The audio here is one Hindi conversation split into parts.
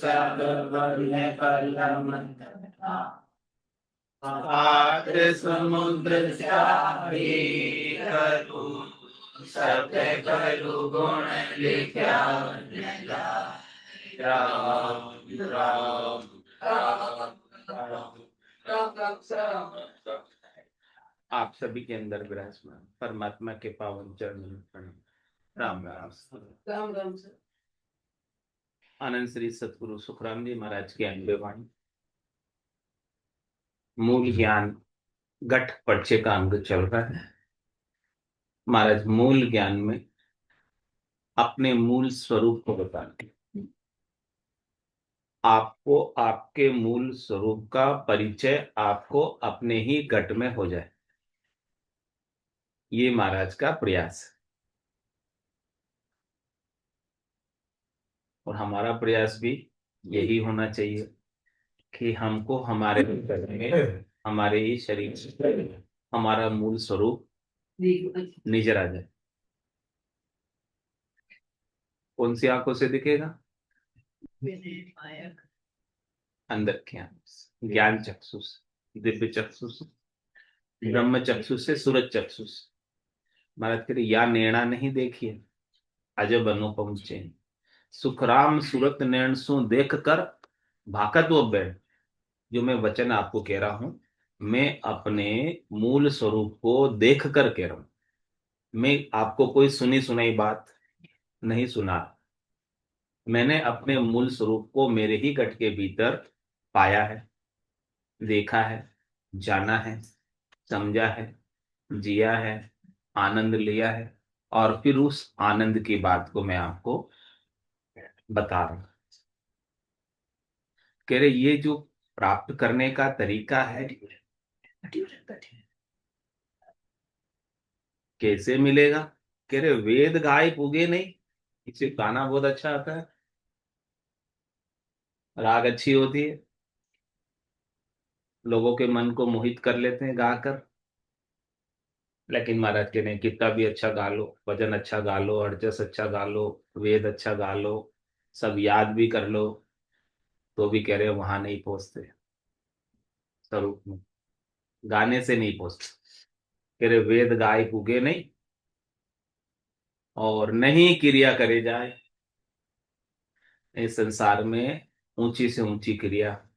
सागर समुद्र स्याही करू, सब करू गुण लिख्या राम राम राम राम राम। आप सभी के अंदर विराजमान परमात्मा के पावन चरणों में प्रणाम। राम राम राम राम। आनंद श्री सतगुरु सुखराम जी महाराज की अनबे वाणी। मूल ज्ञान घट पर्चे का अंग चल रहा है। महाराज मूल ज्ञान में अपने मूल स्वरूप को बताते, आपको आपके मूल स्वरूप का परिचय आपको अपने ही घट में हो जाए, ये महाराज का प्रयास है। और हमारा प्रयास भी यही होना चाहिए कि हमको हमारे घट में, हमारे ही शरीर से हमारा मूल स्वरूप नजर आ जाए। कौन सी आंखों से दिखेगा? अंदर के आंख से, ज्ञान चक्षु से, दिव्य चक्षु से, ब्रह्म चक्षु से, सूरज चक्षु से। महाराज कहते या नैना नहीं देखिए अजब अनुपम चैन, सुखराम सूरत नैन सु देख कर भाकत वो बैठ। जो मैं वचन आपको कह रहा हूं, मैं अपने मूल स्वरूप को देख कर कह रहा हूं। मैं आपको कोई सुनी सुनाई बात नहीं सुना, मैंने अपने मूल स्वरूप को मेरे ही घट के भीतर पाया है, देखा है, जाना है, समझा है, जिया है, आनंद लिया है। और फिर उस आनंद की बात को मैं आपको बता रहा हूं। कह रहे ये जो प्राप्त करने का तरीका है, कैसे मिलेगा? कह रहे वेद गाय पुगे नहीं। इसे गाना बहुत अच्छा आता है, राग अच्छी होती है, लोगों के मन को मोहित कर लेते हैं गाकर। लेकिन महाराज के नहीं, कितना भी अच्छा गा लो, भजन अच्छा गा लो, अड़चस अच्छा गा लो, वेद अच्छा गा लो, सब याद भी कर लो, तो भी कह रहे वहां नहीं पहुंचते स्वरूप में। गाने से नहीं पहुंचते। कह रहे वेद गाय पुगे नहीं और नहीं क्रिया करे जाए। इस संसार में ऊंची से ऊंची क्रिया,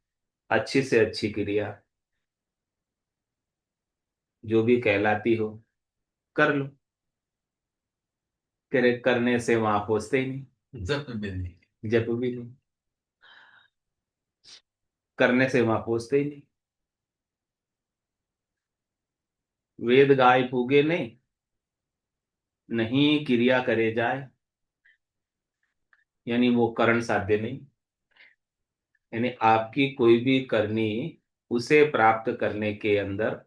अच्छी से अच्छी क्रिया जो भी कहलाती हो कर लो। कह रहे करने से वहां पहुंचते ही नहीं, जप भी नहीं, जप भी नहीं, करने से वहां पहुंचते ही नहीं। वेद गाय पूगे नहीं, नहीं क्रिया करे जाए, यानी वो करण साध्य नहीं। यानी आपकी कोई भी करनी उसे प्राप्त करने के अंदर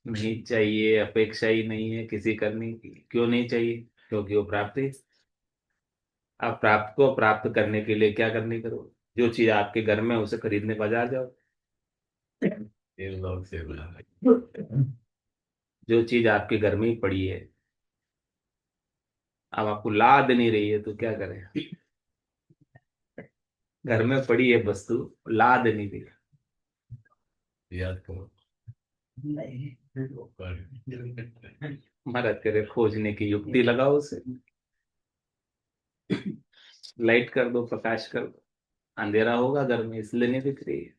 नहीं चाहिए, अपेक्षा ही नहीं है किसी करने की। क्यों नहीं चाहिए? क्योंकि वो प्राप्त है। आप प्राप्त को प्राप्त करने के लिए क्या करने करो? जो चीज आपके घर में है, उसे खरीदने बाजार जाओ। ये लोग से बोला। जो चीज आपके घर में ही पड़ी है, अब आपको लाद नहीं रही है तो क्या करें? घर में पड़ी है वस्तु, लाद नहीं रही, याद करो। नहीं। मदद करे, खोजने की युक्ति लगाओ उसे। लाइट कर दो, प्रकाश कर दो। अंधेरा होगा घर में इसलिए नहीं दिख रही है,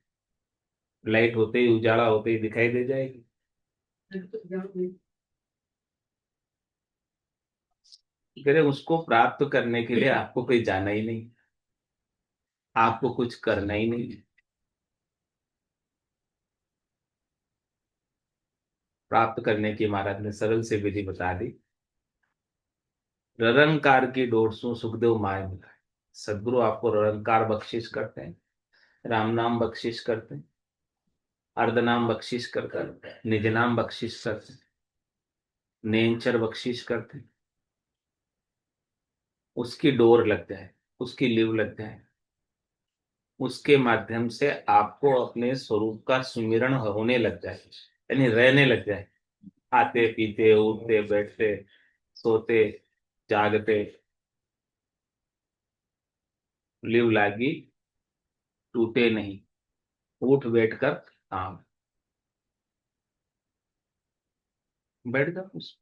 लाइट होते ही, उजाला होते ही दिखाई दे जाएगी। करे उसको प्राप्त करने के लिए आपको कहीं जाना ही नहीं, आपको कुछ करना ही नहीं। प्राप्त करने की महाराज ने सरल से विधि बता दी। निरंकार की डोर सु सुखदेव माय मिला। सदगुरु आपको निरंकार बख्शिश करते हैं, राम नाम बख्शिश करते हैं, अर्ध नाम बख्शिश करते हैं, निज नाम बख्शिश करते हैं, नेंचर बख्शिश करते हैं। उसकी डोर लग जाए, उसकी लीव लग जाए, उसके माध्यम से आपको अपने स्वरूप का सुमिरन होने लग जाए, यानी रहने लग जाए। खाते पीते, उठते बैठते, सोते, जागते लिव लागी टूटे नहीं, उठ बैठ कर काम। बैठ जा उस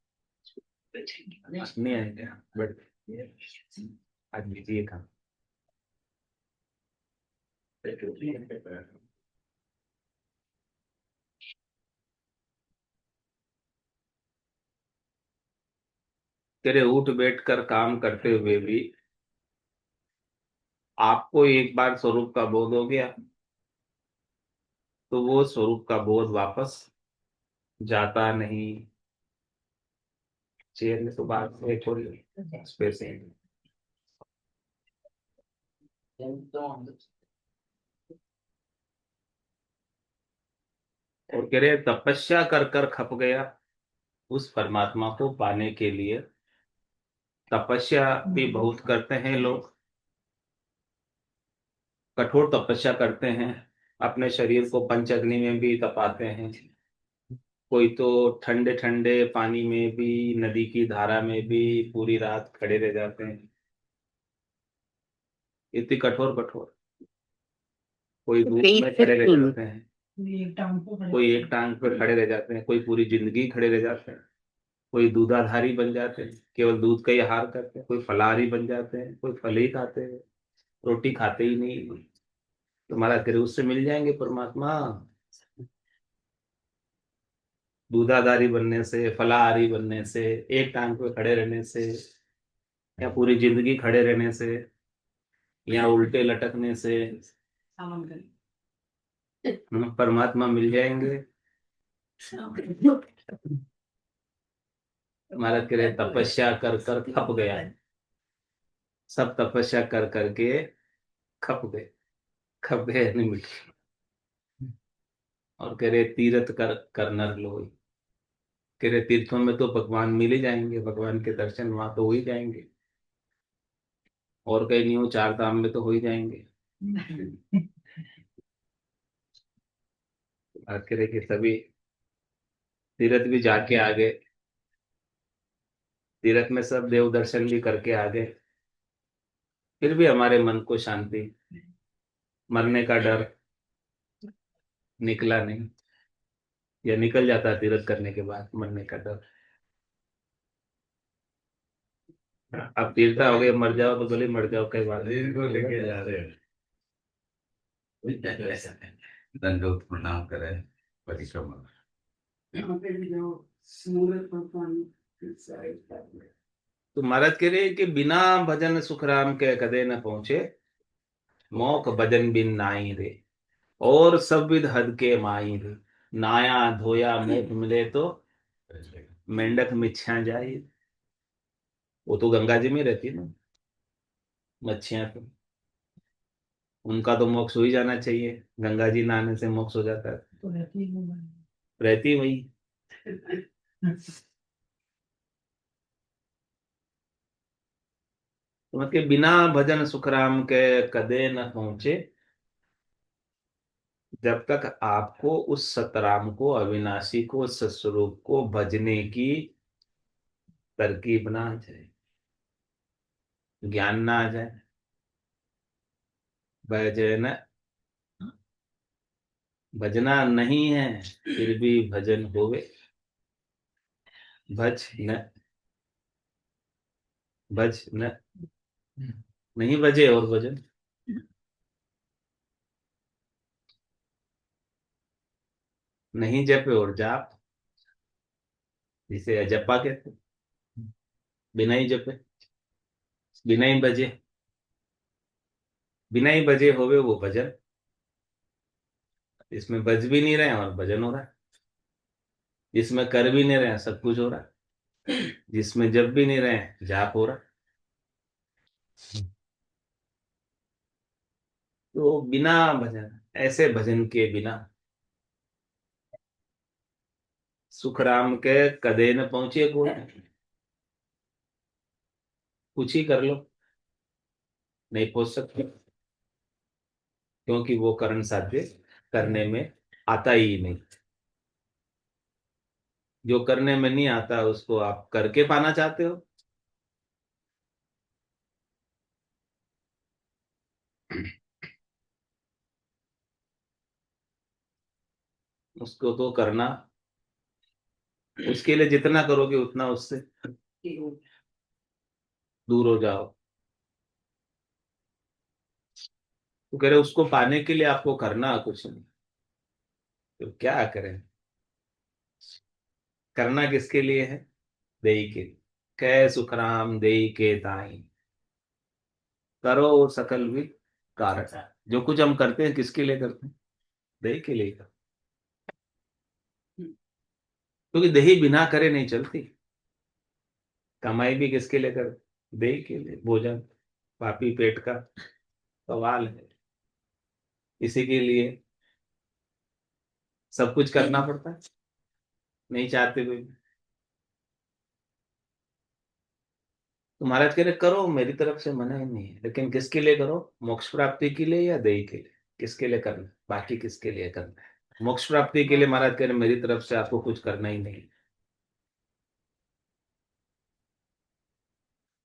नहीं आएगा, बैठ आज लीजिए काम। तेरे उठ बैठ कर काम करते हुए भी आपको एक बार स्वरूप का बोध हो गया, तो वो स्वरूप का बोध वापस जाता नहीं। चेयर में तो बाहर से थोड़ी स्पेस है। और कह रहे तपस्या कर कर खप गया, उस परमात्मा को पाने के लिए तपस्या भी बहुत करते हैं लोग, कठोर तपस्या करते हैं, अपने शरीर को पंचअग्नि में भी तपाते हैं। कोई तो ठंडे ठंडे पानी में भी, नदी की धारा में भी पूरी रात खड़े रह जाते हैं, इतनी कठोर कठोर। कोई धूप में खड़े रह जाते हैं, कोई एक टांग पर खड़े रह जाते हैं, कोई पूरी जिंदगी खड़े रह जाते हैं। कोई दूधाधारी बन जाते हैं, केवल दूध का ही आहार करते हैं। कोई फलाहारी बन जाते हैं, कोई फल ही खाते हैं, रोटी खाते ही नहीं। तुम्हारा करे उससे मिल जाएंगे परमात्मा। दूधाधारी बनने से, फलाहारी बनने से, एक टांग पे खड़े रहने से, या पूरी जिंदगी खड़े रहने से, या उल्टे लटकने से परमात्मा मिल जाएंगे। हमारा करे तपस्या कर कर खप गया है, सब तपस्या कर करके खप गए। खप गए यानी मिट गए। और कह रहे तीरथ कर कर नर लोई। कह रहे तीर्थों में तो भगवान मिल ही जाएंगे, भगवान के दर्शन वहां तो हो ही जाएंगे, और कहीं नहीं हो, चार धाम में तो हो ही जाएंगे। बात करें कि सभी तीर्थ भी जाके आ गए, तीर्थ में सब देव दर्शन भी करके आ गए, फिर भी हमारे मन को शांति, मरने का डर निकला नहीं, या निकल जाता है तीर्थ करने के बाद मरने का डर। अब तीर्था हो गए, मर जाओ तो भले मर जाओ, कई बात नहीं। को लेके जा रहे हैं, दंडोत प्रणाम करे, परिक्रमा। यहाँ पे भी जो सूरज भगवान की साइड में। तो महाराज कह रहे हैं कि बिना भजन सुख राम के कदे न पहुंचे, मोख भजन बिन नाई रे, और सब विध हद के माई रे। नाया धोया मुख मिले तो मेंढक मिच्छा जाए। वो तो गंगा जी में रहती है ना मच्छियां, तो उनका तो मोक्ष हो ही जाना चाहिए, गंगा जी नहाने से मोक्ष हो जाता है। तो रहती वही। तो मतलब बिना भजन सुखराम के कदे न पहुंचे, जब तक आपको उस सतराम को, अविनाशी को, सत्स्वरूप को भजने की तरकीब ना आ जाए, ज्ञान ना आ जाए। भजन भजना नहीं है, फिर भी भजन होवे। भज न, भज न, नहीं बजे और भजन, नहीं जपे और जाप, जिसे अजपा कहते, बिना ही जपे, बिना ही बजे, बिना ही बजे होवे वो भजन। इसमें बज भी नहीं रहे और भजन हो रहा है, जिसमें कर भी नहीं रहे सब कुछ हो रहा है, जिसमें जप भी नहीं रहे जाप हो रहा है। तो बिना भजन, ऐसे भजन के बिना सुखराम के कदे न पहुंचे कोई। कुछ ही कर लो, नहीं पहुंच सकते, क्योंकि वो करण साध्य करने में आता ही नहीं। जो करने में नहीं आता उसको आप करके पाना चाहते हो, उसको तो करना, उसके लिए जितना करोगे उतना उससे दूर हो जाओ। तो कह रहे उसको पाने के लिए आपको करना कुछ नहीं, तो क्या करें? करना किसके लिए है? देई के लिए। कै सुखराम देई के ताई, करो सकल भी कारण। जो कुछ हम करते हैं किसके लिए करते हैं? देई के लिए करते हैं। क्योंकि देही बिना करे नहीं चलती। कमाई भी किसके लिए कर? देही के लिए। भोजन पापी पेट का सवाल है, इसी के लिए सब कुछ करना पड़ता है, नहीं चाहते हुए भी। तो महाराज कह रहे करो, मेरी तरफ से मना ही नहीं है, लेकिन किसके लिए करो? मोक्ष प्राप्ति के लिए या देही के लिए? किसके लिए करना? बाकी किसके लिए करना है? मोक्ष प्राप्ति के लिए महाराज कह रहे मेरी तरफ से आपको कुछ करना ही नहीं।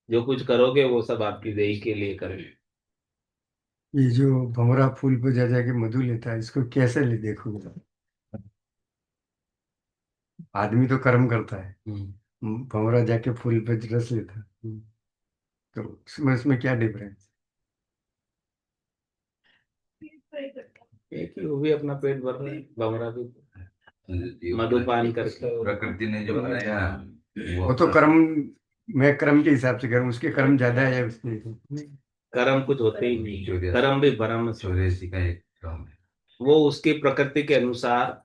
जो कुछ करोगे वो सब आपकी देही के लिए करोगे। ये जो भंवरा फूल पे जा जाके मधु लेता है, इसको कैसे ले देखो? आदमी तो कर्म करता है, भंवरा जाके फूल पे रस लेता है, तो उसमें क्या डिफरेंस? एक ही, वो भी अपना पेट भर रहा है, भंवरा भी जीव मधुपान करके। प्रकृति ने जो बनाया वो तो कर्म, मैं कर्म के हिसाब से करूँ, उसके कर्म ज्यादा है या उसके? कर्म कुछ होते ही नहीं, कर्म भी भ्रम से। 84 का एक काम है। वो उसकी प्रकृति के अनुसार,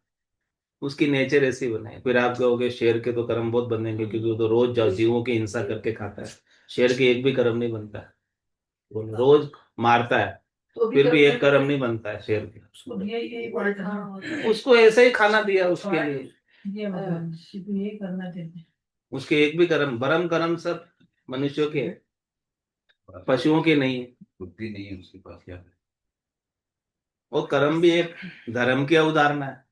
उसकी नेचर ऐसी बनाई। फिर आप कहोगे शेर के तो कर्म बहुत बनेंगे, क्योंकि वो तो रोज जीवों की हिंसा करके खाता है। शेर के एक भी कर्म नहीं बनता है, वो रोज मारता है, फिर भी एक कर्म नहीं बनता है शेर के। उसको ऐसे ही खाना दिया उसके लिए, उसके एक भी कर्म, भरम कर्म सब मनुष्यों के हैं, पशुओं के नहीं है। बुद्धि नहीं है उसके पास, क्या है? वो कर्म भी एक धर्म की अवधारणा है।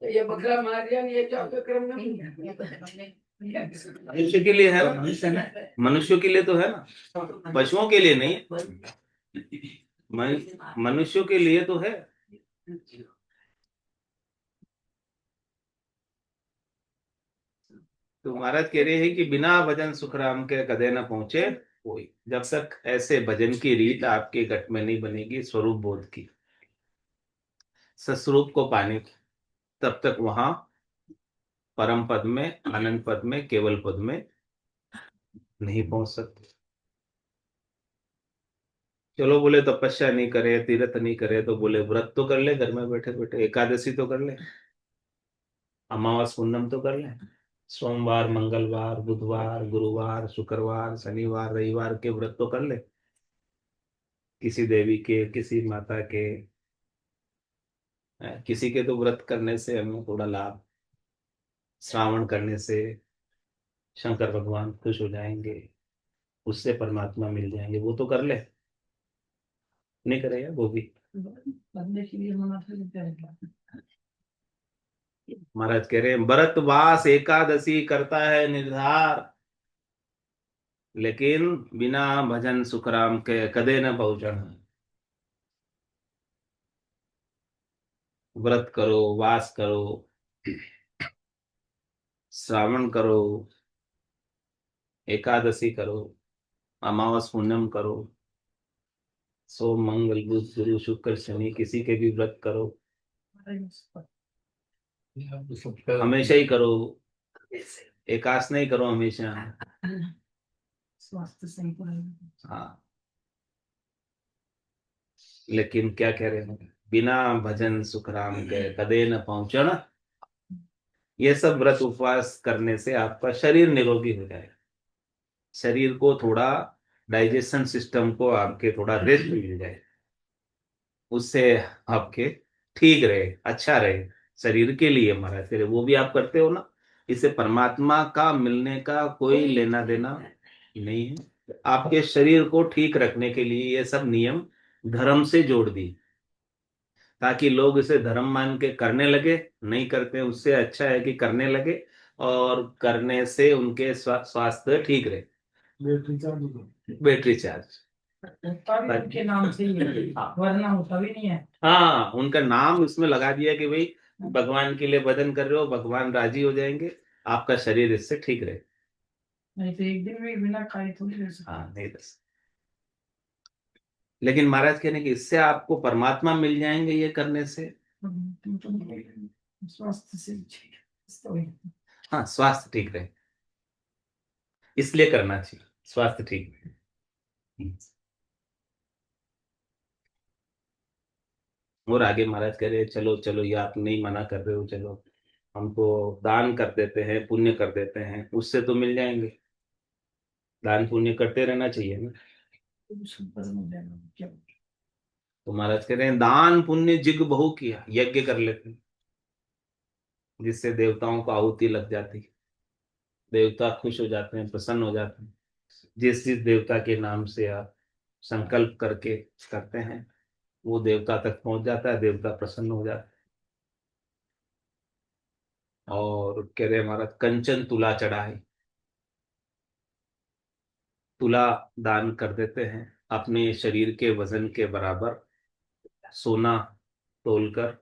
तो ये बकरा मार दिया, ये क्या क्रम नहीं मनुष्य के लिए है ना, मनुष्यों के लिए तो है ना, पशुओं के लिए नहीं। मनुष्यों के लिए तो है। तो महाराज कह रहे हैं कि बिना भजन सुखराम के कदे न पहुंचे कोई। जब तक ऐसे भजन की रीत आपके घट में नहीं बनेगी, स्वरूप बोध की, सस्वरूप को पाने की, तब तक वहां परम पद में, आनंद पद में, केवल पद में नहीं पहुंच सकते। चलो बोले तपस्या नहीं करे, तीर्थ नहीं करे, तो बोले व्रत तो कर ले, घर में बैठे बैठे एकादशी तो कर ले, अमावस पूर्णम तो कर ले, सोमवार मंगलवार बुधवार गुरुवार शुक्रवार शनिवार रविवार के व्रत तो कर ले, किसी देवी के, किसी माता के। किसी के तो व्रत करने से हमें थोड़ा लाभ, श्रावण करने से शंकर भगवान खुश हो जाएंगे, उससे परमात्मा मिल जाएंगे, वो तो कर ले। नहीं करेगा वो भी। करने के लिए मना था। महाराज कह रहे हैं भरत वास एकादशी करता है निर्धार, लेकिन बिना भजन सुखराम के कदे न पहुंचना। व्रत करो, वास करो, श्रावण करो, एकादशी करो, अमावस पूनम करो, सोम मंगल बुध गुरु शुक्र शनि किसी के भी व्रत करो, हमेशा ही करो, एकास नहीं करो हमेशा। स्वास्थ्य सही रहेगा। हाँ, लेकिन क्या कह रहे हैं, बिना भजन सुखराम के कदे न पहुंचना। ये सब व्रत उपवास करने से आपका शरीर निरोगी हो जाएगा, शरीर को थोड़ा, डाइजेशन सिस्टम को आपके थोड़ा रेस्ट मिल जाए, उससे आपके ठीक रहे, अच्छा रहे, शरीर के लिए महाराज तेरे वो भी आप करते हो ना। इससे परमात्मा का मिलने का कोई लेना देना नहीं है। आपके शरीर को ठीक रखने के लिए ये सब नियम धर्म से जोड़ दी, ताकि लोग इसे धर्म मान के करने लगे। नहीं करते, उससे अच्छा है कि करने लगे, और करने से उनके स्वास्थ्य ठीक रहे। Battery charge. होता भी उनके नाम से ही है, हाँ वरना होता भी नहीं है। हाँ, उनका नाम इसमें लगा दिया कि भाई भगवान के लिए भजन कर रहे हो, भगवान राजी हो जाएंगे, आपका शरीर इससे ठीक रहे। नहीं तो एक दिन में बिना खाए थोड़ी रह सकते। हाँ नहीं दस। लेकिन महाराज कहने कि इससे आपको परमात्मा मिल जाएंगे ये करने से। तुम तो नहीं, स्वास्थ्य से ठीक है। हाँ स्वास्थ्य ठीक रहे, इसलिए करना चाहिए, स्वास्थ्य ठीक रहे। और आगे महाराज कह रहे हैं, चलो चलो, ये आप नहीं मना कर रहे हो, चलो हमको दान कर देते हैं, पुण्य कर देते हैं, उससे तो मिल जाएंगे। दान पुण्य करते रहना चाहिए ना। तुम संपन्न हो जाएगा क्या। तो महाराज कह रहे हैं, दान पुण्य जिग बहु किया, यज्ञ कर लेते हैं, जिससे देवताओं को आहुति लग जाती है, देवता खुश हो जाते हैं, प्रसन्न हो जाते हैं। जिस जिस देवता के नाम से आप संकल्प करके करते हैं, वो देवता तक पहुंच जाता है, देवता प्रसन्न हो जाता है। और कह रहे महाराज, कंचन तुला चढ़ाए, तुला दान कर देते हैं, अपने शरीर के वजन के बराबर सोना तोलकर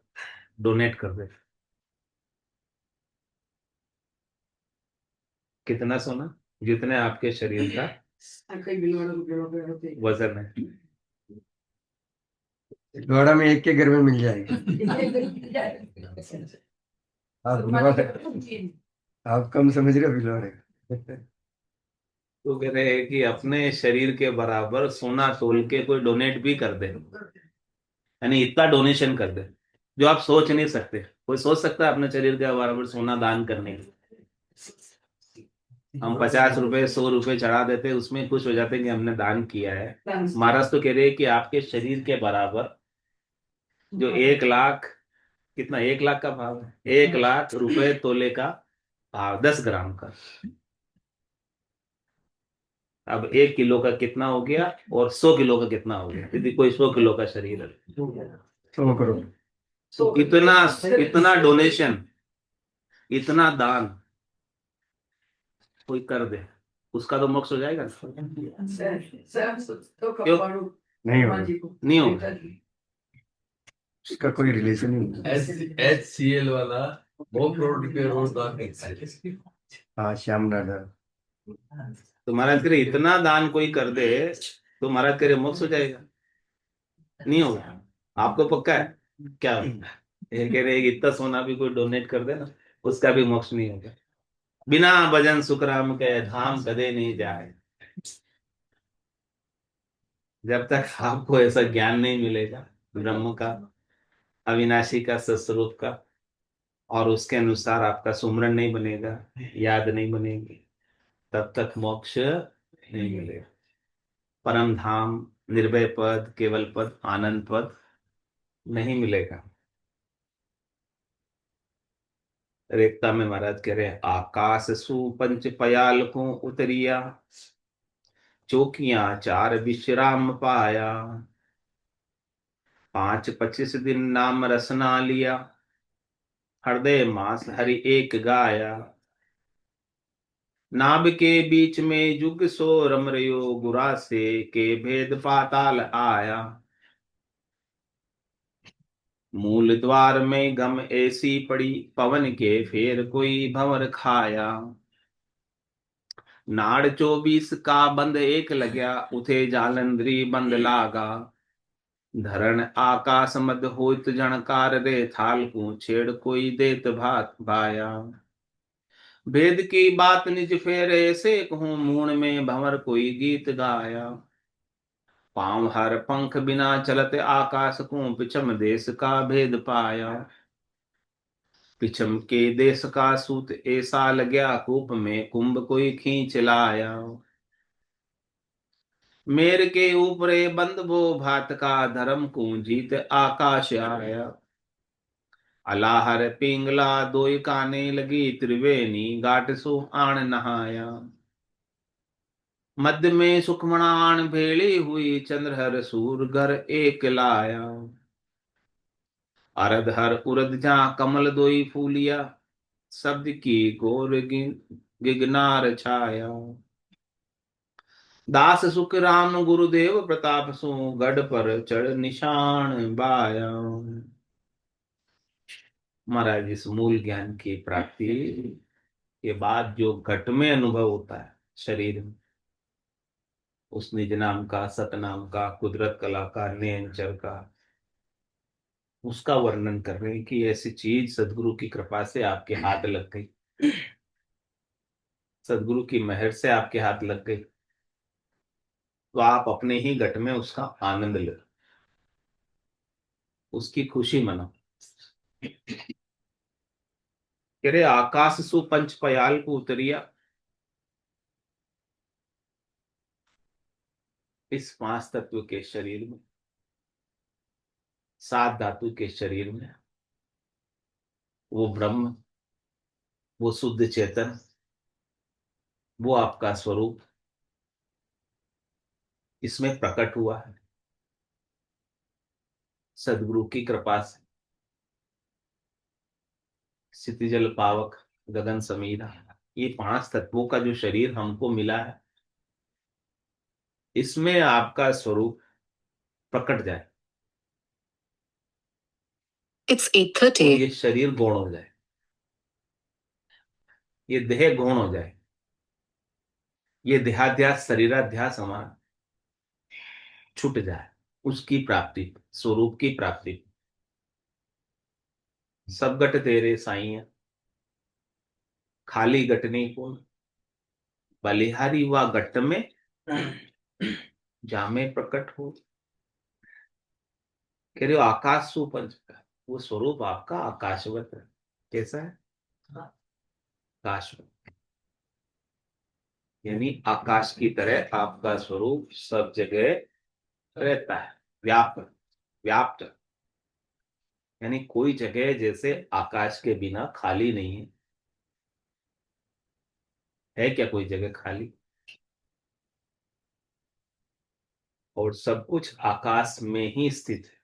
डोनेट कर देते हैं। कितना सोना? जितने आपके शरीर का कई बिलवाड़ों को बिलवा पे होते हैं। वजन है। द्वारा में एक के घर में मिल जाएगा। आप आप कम समझ रहे हो भिलवाड़े। तो कह रहे हैं कि अपने शरीर के बराबर सोना तोल के कोई डोनेट भी कर दे, यानी इतना डोनेशन कर दे जो आप सोच नहीं सकते। कोई सोच सकता है अपने शरीर के बराबर सोना दान करने की? हम 50 रुपए 100 रुपए चढ़ा देते, उसमें खुश हो जाते हैं कि हमने दान किया है। महाराज तो कह रहे हैं कि आपके शरीर के बराबर जो 1 लाख, कितना 1 लाख का भाव है, 1 लाख रुपए तोले का भाव, 10 ग्राम का। अब 1 किलो का कितना हो गया और 100 किलो का कितना हो गया? यदि कोई 100 किलो का शरीर है, 100 करोड़। तो इतना इतना डोनेशन, इतना दान कोई कर दे, उसका तो मोक्ष हो जाएगा। क्यों नहीं होगा, नहीं होगा? इसका कोई रिलेशन ही नहीं। HCL वाला 2 करोड़ रुपए रोज दान करता है। हाँ श्याम नाडा। तो महाराज करे इतना दान कोई कर दे तो महाराज करे मोक्ष हो जाएगा? नहीं होगा। आपको पक्का है क्या? ये कह रहे हैं कि इतना सोना भी कोई डोनेट कर दे ना, उसका भी मोक्ष नहीं होगा। बिना भजन सुखराम के धाम कदे नहीं जाए। जब तक आपको ऐसा ज्ञान नहीं मिलेगा ब्रह्म का, अविनाशी का, सत्स्वरूप का, और उसके अनुसार आपका सुमरन नहीं बनेगा, याद नहीं बनेगी, तब तक मोक्ष नहीं मिलेगा। परम धाम, निर्भय पद, केवल पद, आनंद पद नहीं मिलेगा। रेखता में महाराज कह रहे हैं, आकाश सु पंच पयाल को उतरिया, चौकियां 4 विश्राम पाया, 5-25 दिन नाम रसना लिया, हृदय मास हरि एक गाया, नाभ के बीच में जुग सो रम रयो, गुरा से के भेद पाताल आया, मूल द्वार में गम ऐसी पड़ी, पवन के फेर कोई भंवर खाया, नाड़ 24 का बंद एक लगया, उठे जालंधरी बंद लागा, धरण आकाश मद होत जणकार रे, थाल को छेड़ कोई देत भात भाया, भेद की बात निज फेर ऐसे कहूँ, मूण में भंवर कोई गीत गाया, पांव हर पंख बिना चलत आकाश को, पिछम देश का भेद पाया, पिछम के देश का सूत ऐसा लग्या, कूप में कुंभ कोई खींच लाया, मेर के ऊपरे बंद वो भात का, धर्म को जीत आकाश आया, अलाहर पिंगला दोई काने लगी, त्रिवेणी घाट सो आण नहाया, मध्य में सुखमणान भेली हुई, चंद्रहर सूर घर एक लाया, अरद हर उरद जा कमल दोई फूलिया, शब्द की गोर गिगनार छाया, दास सुख राम गुरुदेव प्रताप सो, गढ़ पर चढ़ निशान बाया, महाराज इस मूल ज्ञान की प्राप्ति के बाद जो घट में अनुभव होता है शरीर में, उस निज नाम का, सतनाम का, कुदरत कला का, नियंचर का, उसका वर्णन कर रहे हैं कि ऐसी चीज सदगुरु की कृपा से आपके हाथ लग गई, सदगुरु की मेहर से आपके हाथ लग गई, तो आप अपने ही घट में उसका आनंद लो, उसकी खुशी मनाओ। कह रहे आकाश सु पंच पयाल को उतरिया, इस पांच तत्व के शरीर में, सात धातु के शरीर में, वो ब्रह्म, वो शुद्ध चेतन, वो आपका स्वरूप इसमें प्रकट हुआ है सदगुरु की कृपा से। क्षितिजल पावक गगन समीरा, ये पांच तत्वों का जो शरीर हमको मिला है, इसमें आपका स्वरूप प्रकट जाए, It's 8:30. ये शरीर गौण हो जाए, ये देह गौण हो जाए, ये देहाध्यास शरीराध्यास हमारा छूट जाए, उसकी प्राप्ति, स्वरूप की प्राप्ति। सब गट तेरे साईं, खाली गट नहीं को, बलिहारी व गट में जामे प्रकट हो। कह रहे हो आकाश सुपंच का, वो स्वरूप आपका आकाशवत है। कैसा है? आकाशवत, यानी आकाश की तरह आपका स्वरूप सब जगह रहता है, व्याप्त, व्याप्त, यानी कोई जगह जैसे आकाश के बिना खाली नहीं है। है क्या कोई जगह खाली? और सब कुछ आकाश में ही स्थित है।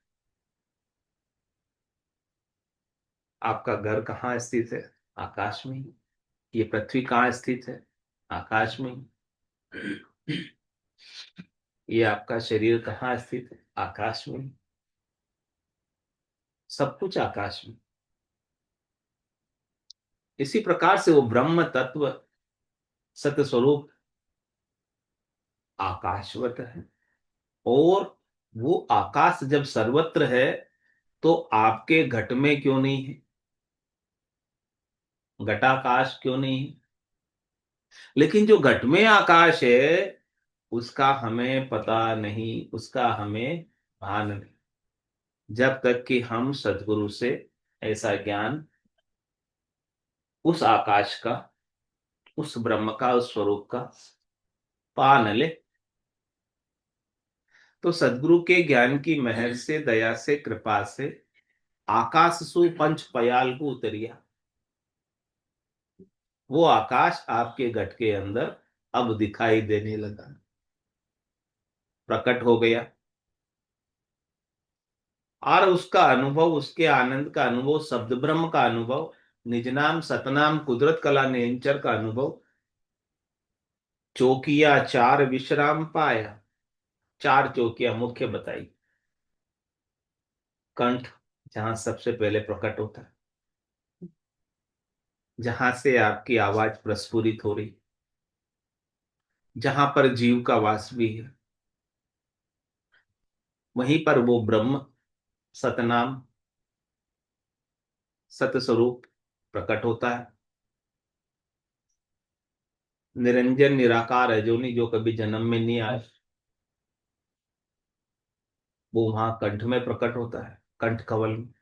आपका घर कहाँ स्थित है? आकाश में ही। ये पृथ्वी कहाँ स्थित है? आकाश में ही। ये आपका शरीर कहाँ स्थित है? आकाश में ही। सब कुछ आकाश में। इसी प्रकार से वो ब्रह्म तत्व सत्य स्वरूप आकाशवत है। और वो आकाश जब सर्वत्र है तो आपके घट में क्यों नहीं है? घटाकाश क्यों नहीं है? लेकिन जो घट में आकाश है उसका हमें पता नहीं, उसका हमें भान नहीं, जब तक कि हम सदगुरु से ऐसा ज्ञान उस आकाश का, उस ब्रह्म का, उस स्वरूप का पा न ले। तो सदगुरु के ज्ञान की मेहर से, दया से, कृपा से आकाश सु पंच पयाल को उतरिया, वो आकाश आपके घट के अंदर अब दिखाई देने लगा, प्रकट हो गया। और उसका अनुभव, उसके आनंद का अनुभव, शब्द ब्रह्म का अनुभव, निज नाम सतनाम कुदरत कला नियंचर का अनुभव, चौकिया चार विश्राम पाया। चार चौकिया मुख्य बताई। कंठ, जहां सबसे पहले प्रकट होता है, जहां से आपकी आवाज प्रस्फुरित हो रही, जहां पर जीव का वास भी है, वहीं पर वो ब्रह्म सतनाम सत स्वरूप प्रकट होता है। निरंजन निराकार है, जो नहीं, जो कभी जन्म में नहीं आए, वो वहां कंठ में प्रकट होता है, कंठ कवल में।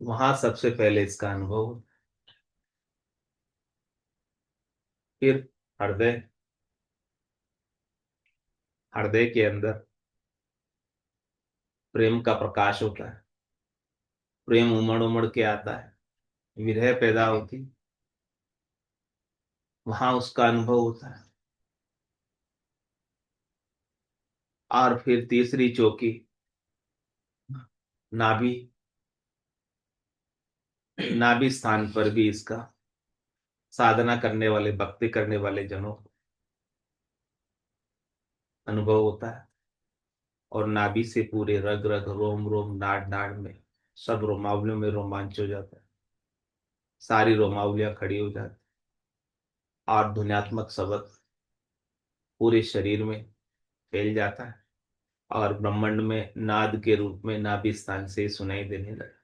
वहां सबसे पहले इसका अनुभव हो। फिर हृदय, हृदय के अंदर प्रेम का प्रकाश होता है, प्रेम उमड़ उमड़ के आता है, विरह पैदा होती, वहां उसका अनुभव होता है। और फिर तीसरी चौकी नाभि, नाभि स्थान पर भी इसका साधना करने वाले, भक्ति करने वाले जनों को अनुभव होता है। और नाभि से पूरे रग रग, रोम रोम, नाड़ नाड़ में, सब रोमावलियों में रोमांच हो जाता है, सारी रोमावलियां खड़ी हो जाती, और ध्वन्यात्मक शब्द पूरे शरीर में फैल जाता है, और ब्रह्मांड में नाद के रूप में नाभि स्थान से सुनाई देने लगता है।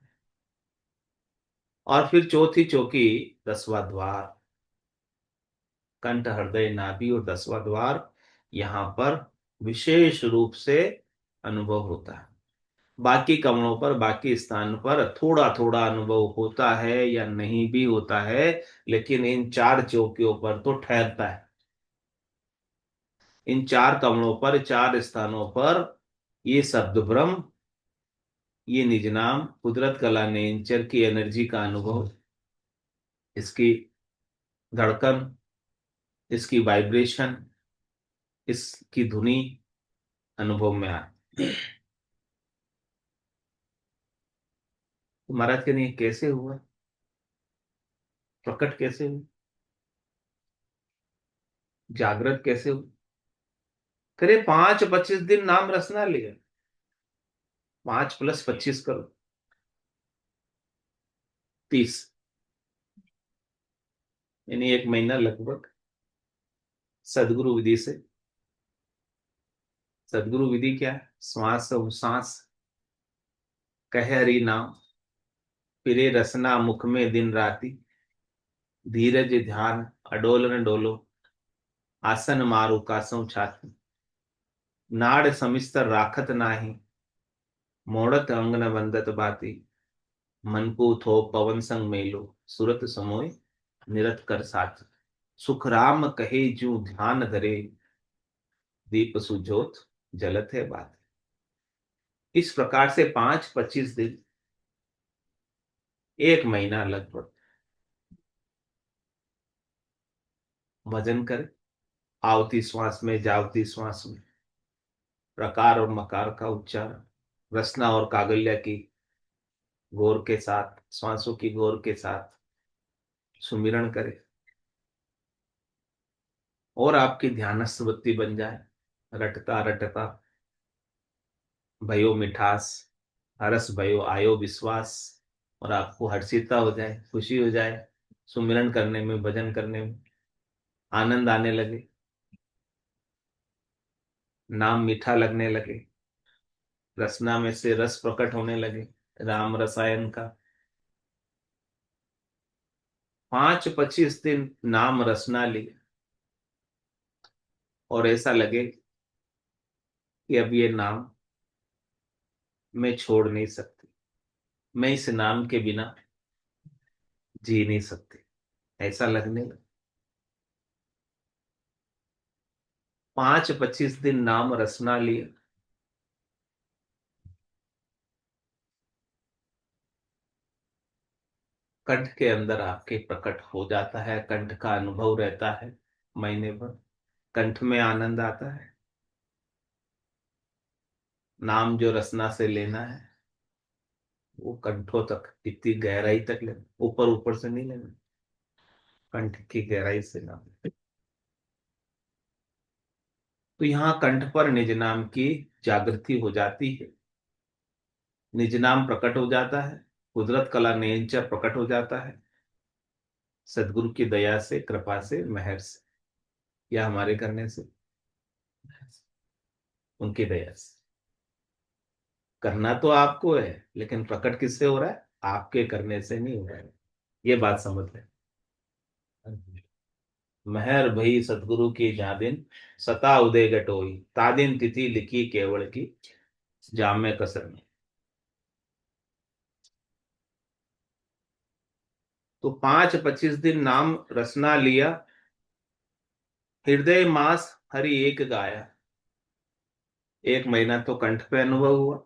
और फिर चौथी चौकी, 10वां द्वार, कंठ, हृदय, नाभि और 10वां द्वार, यहाँ पर विशेष रूप से अनुभव होता है। बाकी कमरों पर, बाकी स्थान पर थोड़ा थोड़ा अनुभव होता है या नहीं भी होता है, लेकिन इन 4 चौकियों पर तो ठहरता है। इन 4 कमरों पर, 4 स्थानों पर ये शब्द ब्रह्म, ये निज नाम, कुदरत कला नेचर की एनर्जी का अनुभव, इसकी धड़कन, इसकी वाइब्रेशन, इसकी धुनी अनुभव में आए। तो महाराज के लिए कैसे हुआ, प्रकट कैसे हुआ, जागृत कैसे हुआ? करे 5-25 दिन नाम रसना लिया, 5 + 25 करो, 30, यानी 1 महीना लगभग सदगुरु विधि से। सदगुरु विधि क्या है? श्वास सांस, कह हरि नाम, फिरे रसना मुख में दिन राति, धीरज ध्यान अडोल न डोलो, आसन मारू कासों छाती, नाड़ समिस्तर राखत नाही, मोड़त अंग न बंदत बाती, मन को थो पवन संग मेलो, सुरत समोय निरत कर साथ, सुख राम कहे जू ध्यान धरे, दीप सुजोत जलत है बात। इस प्रकार से 5-25 दिन, 1 महीना लगभग भजन करे, आवती श्वास में, जावती श्वास में, प्रकार और मकार का उच्चारण, रसना और कागल्य की गौर के साथ, श्वासों की गौर के साथ सुमिरन करे, और आपकी ध्यानस्थ वृत्ति बन जाए। रटता रटता भयो मिठास, हरस भयो आयो विश्वास, और आपको हर्षिता हो जाए, खुशी हो जाए, सुमिरन करने में, भजन करने में आनंद आने लगे, नाम मीठा लगने लगे, रसना में से रस प्रकट होने लगे, राम रसायन का। 5-25 दिन नाम रसना लिए, और ऐसा लगे कि अब ये नाम मैं छोड़ नहीं सकती, मैं इस नाम के बिना जी नहीं सकती, ऐसा लगने लगा। 5-25 दिन नाम रसना लिए, कंठ के अंदर आपके प्रकट हो जाता है, कंठ का अनुभव रहता है महीने भर, कंठ में आनंद आता है। नाम जो रसना से लेना है वो कंठों तक, इतनी गहराई तक लेना, ऊपर ऊपर से नहीं लेना, कंठ की गहराई से नाम। तो यहाँ कंठ पर निज नाम की जागृति हो जाती है, निज नाम प्रकट हो जाता है, कुदरत कला नेचर प्रकट हो जाता है, सदगुरु की दया से, कृपा से, मेहर से, या हमारे करने से, उनकी दया से। करना तो आपको है, लेकिन प्रकट किससे हो रहा है? आपके करने से नहीं हो रहा है, ये बात समझ लें। मेहर भई सदगुरु की जादिन, सता उदय गटोई, तादिन तिथि लिखी केवल की, जामे कसर में। तो 5-25 दिन नाम रसना लिया, हृदय मास हरि एक गाया। 1 महीना तो कंठ पे अनुभव हुआ,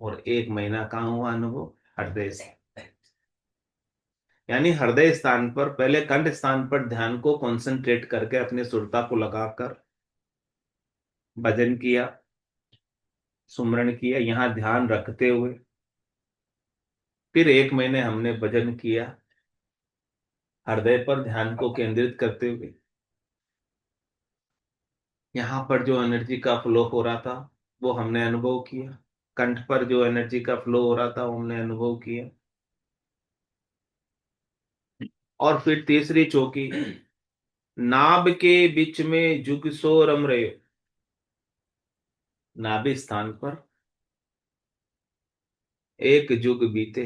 और 1 महीना कहाँ हुआ अनुभव? हृदय से। यानी हृदय स्थान पर, पहले कंठ स्थान पर ध्यान को कंसंट्रेट करके, अपने सुरता को लगाकर भजन किया, सुमरण किया, यहाँ ध्यान रखते हुए। फिर 1 महीने हमने भजन किया, हृदय पर ध्यान को केंद्रित करते हुए। यहाँ पर जो एनर्जी का फ्लो हो रहा था वो हमने अनुभव किया। कंठ पर जो एनर्जी का फ्लो हो रहा था वो हमने अनुभव किया। और फिर तीसरी चौकी, नाभ के बीच में जुग सो रम रहे हो। नाभि स्थान पर एक जुग बीते,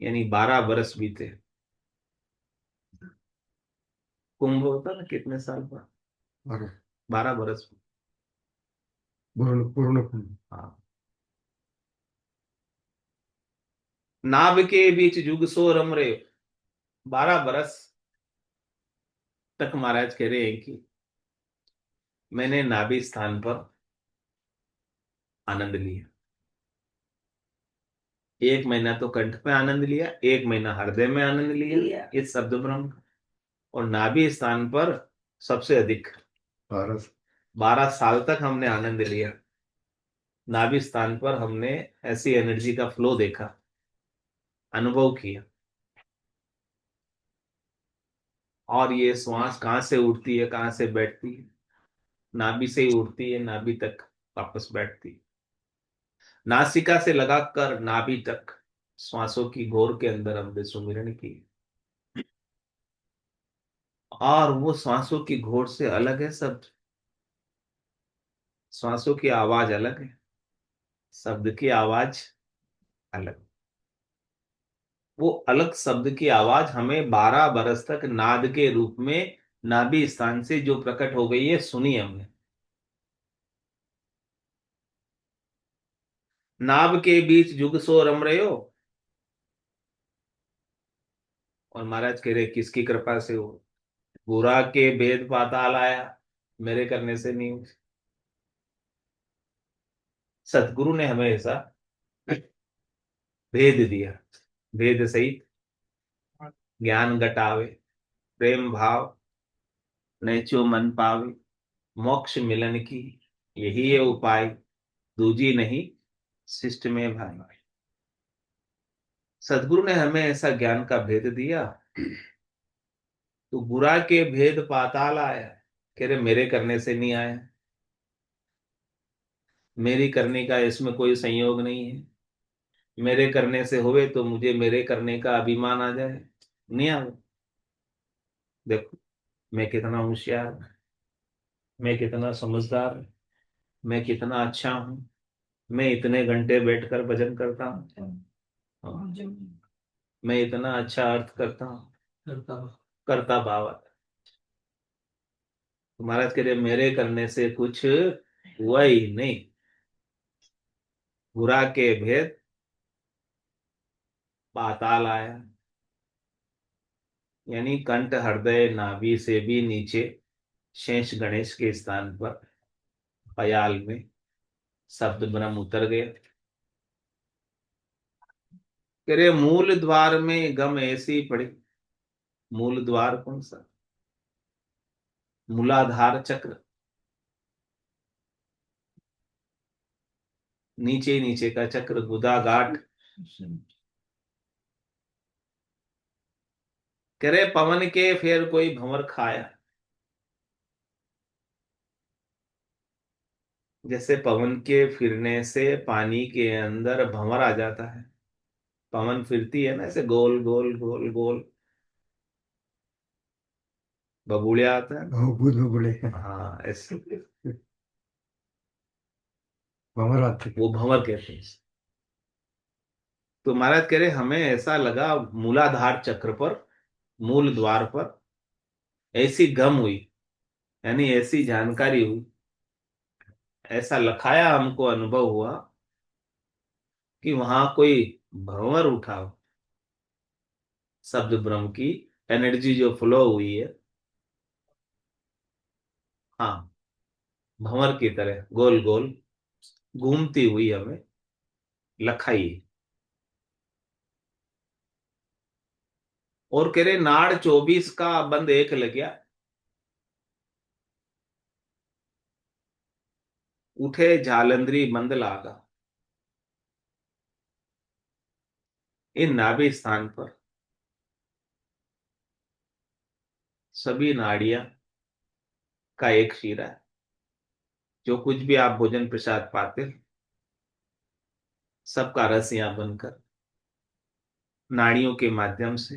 यानी 12 बरस बीते। कुंभ होता ना कितने साल पर? और 12 बरस। पूर्ण पूर्ण कुंभ। हाँ। नाभ के बीच जुग सो रम रहे हो। 12 बरस तक महाराज कह रहे हैं कि मैंने नाभि स्थान पर आनंद लिया। 1 महीना तो कंठ पे आनंद लिया, 1 महीना हृदय में आनंद लिया इस शब्द ब्रह्म का। और नाभि स्थान पर सबसे अधिक भारत 12 साल तक हमने आनंद लिया। नाभि स्थान पर हमने ऐसी एनर्जी का फ्लो देखा, अनुभव किया। और ये श्वास कहाँ से उठती है, कहाँ से बैठती है? नाभि से ही उठती है, नाभि तक वापस बैठती है। नासिका से लगाकर नाभि तक श्वासों की घोर के अंदर हमने सुमिरन की। और वो श्वासों की घोर से अलग है सब। श्वासों की आवाज अलग है, शब्द की आवाज अलग। वो अलग शब्द की आवाज हमें 12 बरस तक नाद के रूप में नाभि स्थान से जो प्रकट हो गई है, सुनी हमने। नाभ के बीच जुग सो रम रहे हो। और महाराज कह रहे किसकी कृपा से हो? बुरा के भेद पाताल आया, मेरे करने से नहीं हुई। सतगुरु ने हमें ऐसा भेद दिया। भेद सहित ज्ञान घटावे, प्रेम भाव नैचो मन पावे, मोक्ष मिलन की यही है उपाय, दूजी नहीं शिष्ट में भाई। सदगुरु ने हमें ऐसा ज्ञान का भेद दिया। तो बुरा के भेद पाताल आया, कह रहे मेरे करने से नहीं आया, मेरी करने का इसमें कोई संयोग नहीं है। मेरे करने से हुए तो मुझे मेरे करने का अभिमान आ जाए, नहीं आवे। देखो मैं कितना होशियार, मैं कितना समझदार, मैं कितना अच्छा हूं। मैं इतने घंटे बैठकर भजन करता हूँ। हाँ, मैं इतना अच्छा अर्थ करता हूँ, करता भाव आता है। तो महाराज कह रहे मेरे करने से कुछ हुआ ही नहीं। बुरा के भेद पाताल आया, यानी कंठ हृदय नाभि से भी नीचे शेष गणेश के स्थान पर पयाल में शब्द ब्रह्म उतर गए। कह रहे मूल द्वार में गम ऐसी पड़ी। मूल द्वार कौन सा? मूलाधार चक्र, नीचे नीचे का चक्र, गुदा गाठ। कह रहे पवन के फिर कोई भंवर खाया। जैसे पवन के फिरने से पानी के अंदर भंवर आ जाता है, पवन फिरती है ना ऐसे गोल गोल गोल गोल, बबूलिया आता है। भूत बबड़े हाँ ऐसे भंवर आते वो भंवर कहते हैं। तो महाराज कह रहे हमें ऐसा लगा मूलाधार चक्र पर, मूल द्वार पर ऐसी गम हुई, यानी ऐसी जानकारी हुई, ऐसा लखाया हमको अनुभव हुआ कि वहां कोई भंवर उठा हो। शब्द ब्रह्म की एनर्जी जो फ्लो हुई है, हाँ, भंवर की तरह गोल गोल घूमती हुई हमें लखाई। और कह रहे नाड़ 24 का बंद एक लग गया, उठे जालंधरी बंद लागा। इन नाभि स्थान पर सभी नाड़ियां का एक शिरा है। जो कुछ भी आप भोजन प्रसाद पाते हो, सबका रस यहाँ बनकर नाड़ियों के माध्यम से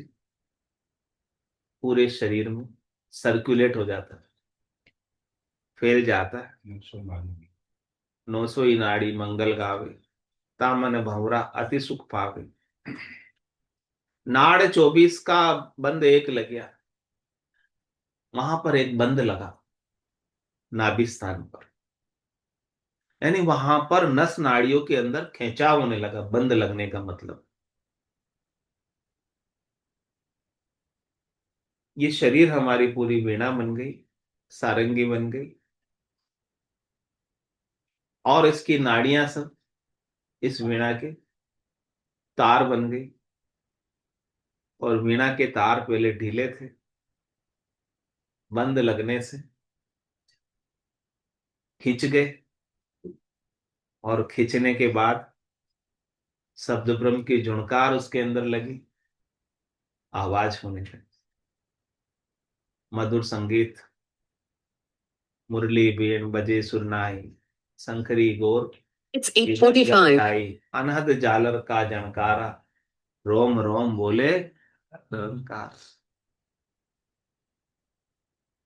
पूरे शरीर में सर्कुलेट हो जाता है, फैल जाता है। 900 ही नाड़ी मंगल गावे, तामन भंवरा अति सुख पावे। नाड़ 24 का बंद एक लग गया, वहां पर एक बंद लगा नाभि स्थान पर, यानी वहां पर नस नाड़ियों के अंदर खिंचाव होने लगा। बंद लगने का मतलब ये शरीर हमारी पूरी वीणा बन गई, सारंगी बन गई, और इसकी नाड़ियां सब इस वीणा के तार बन गई। और वीणा के तार पहले ढीले थे, बंद लगने से खिंच गए, और खींचने के बाद शब्द ब्रह्म की झुणकार उसके अंदर लगी, आवाज होने लगी, मधुर संगीत, मुरली बीन बजे सुरनाई, शंखरी गोर It's 8:45. आई, अनहद जालर का जनकारा, रोम रोम बोले रंकार।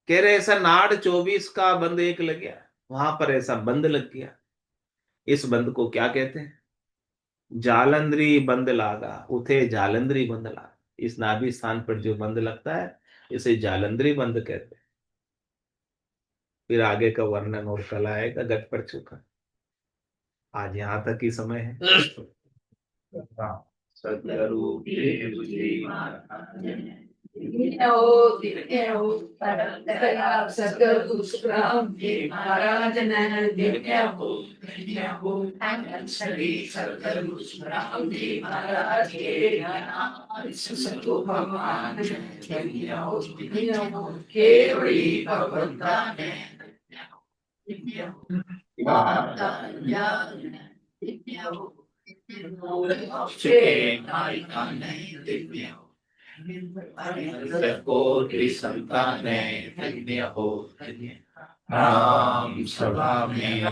कह रहे ऐसा नाड़ 24 का बंद एक लग गया, वहां पर ऐसा बंद लग गया। इस बंद को क्या कहते हैं? जालंधरी बंद लागा, उठे जालंधरी बंद लागा। इस नाभि स्थान पर जो बंद लगता है इसे जालंधरी बंद कहते हैं। फिर आगे का वर्णन और कल आएगा, गट पर चुका। आज यहाँ तक ही समय है। सदगुरु देव जी कोटि संतान धन्य हो, राम सभा में